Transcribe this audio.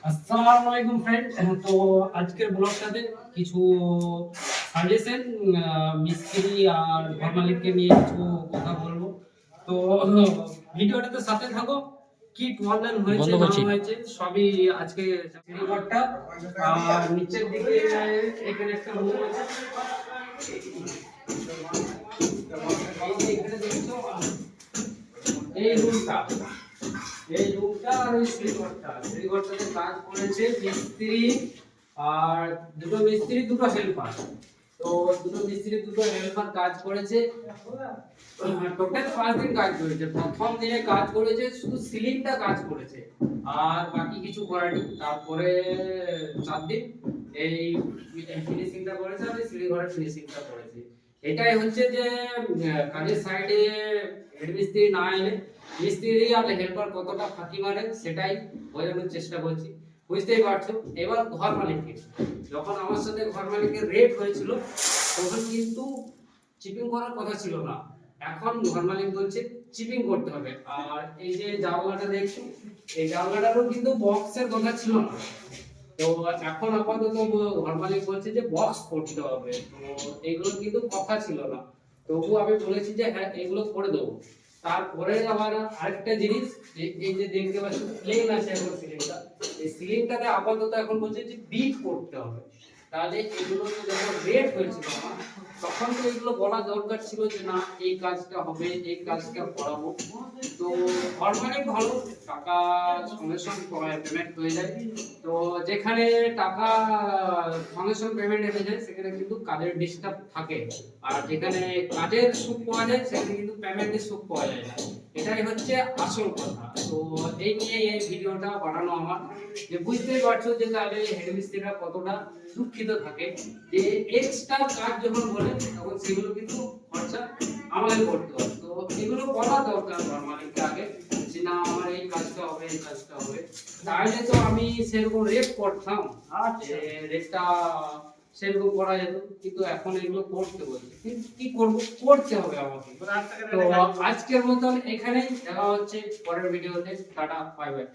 আসসালামু আলাইকুম ফ্রেন্ড। তো আজকের ব্লগটাতে কিছু সাজেশন মিস্ত্রি আর ঘর মালিককে নিয়ে কিছু কথা বলবো। তো ভিডিওটাতে সাথে থাকো। কি প্রবলেম হয়েছে না হয়েছে সবই আজকে সিঁড়িঘরটা আর নিচের দিকে এখানে একটা রুম আছে। এখানে দেখছো এই রুমটা আর ওই সিঁড়িঘরটাতে কাজ করেছে মিস্ত্রি আর দুটো মিস্ত্রি দুটো হেল্পার। তো দুটো মিস্ত্রি দুটো হেল্পার কাজ করেছে, টোটাল 5 দিন কাজ করেছে। প্রথম দিনে কাজ করেছে শুধু সিলিংটা কাজ করেছে, আর বাকি কিছু করেনি। তারপরে 4 দিন এই ফিনিশিংটা করেছে আর সিঁড়িঘরের ফিনিশিংটা করেছে। এটাই হচ্ছে যে কাজের সাইডে হেড মিস্ত্রি না এলে মিস্ত্রি আর হেল্পার কতটা ফাঁকি মারে সেটাই বোঝানোর চেষ্টা করছি। বুঝতেই পারছো। এবার ঘর মালিককে, যখন আমার সাথে ঘর মালিকের রেট হয়েছিল তখন কিন্তু চিপিং করার কথা ছিল না। এখন ঘর মালিক বলছে চিপিং করতে হবে। আর এই যে জানলাটা দেখছো, এই জানলাটারও কিন্তু বক্সের কথা ছিল না। তো এখন আপাতত ঘর মালিক বলছে যে বক্স করতে হবে। তো এগুলো কিন্তু কথা ছিল না, তবু আমি বলেছি যে হ্যাঁ এগুলো করে দেবো। তারপরে আবার আরেকটা জিনিস, যে এই যে দেখতে পাচ্ছ প্লেন আছে এখন সিলিংটা, এই সিলিংটাতে আপাতত এখন বলছে যে বিট করতে হবে। তাহলে এগুলো তো যখন রেট হয়েছিল আমার, তখন তো এগুলো বলা দরকার ছিল যে না এই কাজটা হবে, এই কাজটা করাবো। তো নরমালি ভালো টাকা সঙ্গে সঙ্গে পেমেন্ট হয়ে যায়। তো যেখানে টাকা সঙ্গে সঙ্গে পেমেন্ট হয়ে যায় সেখানে কিন্তু কাজের ডিস্টার্ব থাকে, আর যেখানে কাজের সুখ পাওয়া যায় সেখানে কিন্তু পেমেন্টের সুখ পাওয়া যায় না। এটাই হচ্ছে আসল কথা। তো এই নিয়ে এই ভিডিওটা বানানো আমার, যে বুঝতেই পারছো যে তাহলে হেড মিস্ত্রিরা কতটা দুঃখিত থাকে যে এক্সট্রা কাজ যখন বলে তখন সেগুলো কিন্তু খরচা আমাদের করতে হয়। তো এগুলো বলা দরকার মালিককে আগে যে না আমার এই কাজটা হবে, এই কাজটা হবে। তাহলে তো আমি সেরকম রেট করতাম, যে রেটটা সেরকম করা যেত। কিন্তু এখন এগুলো করতে বলছে, কিন্তু কি করব, করতে হবে আমাকে। তো আজকের মতন এখানেই দেখা হচ্ছে পরের ভিডিওতে। Tata, bye bye.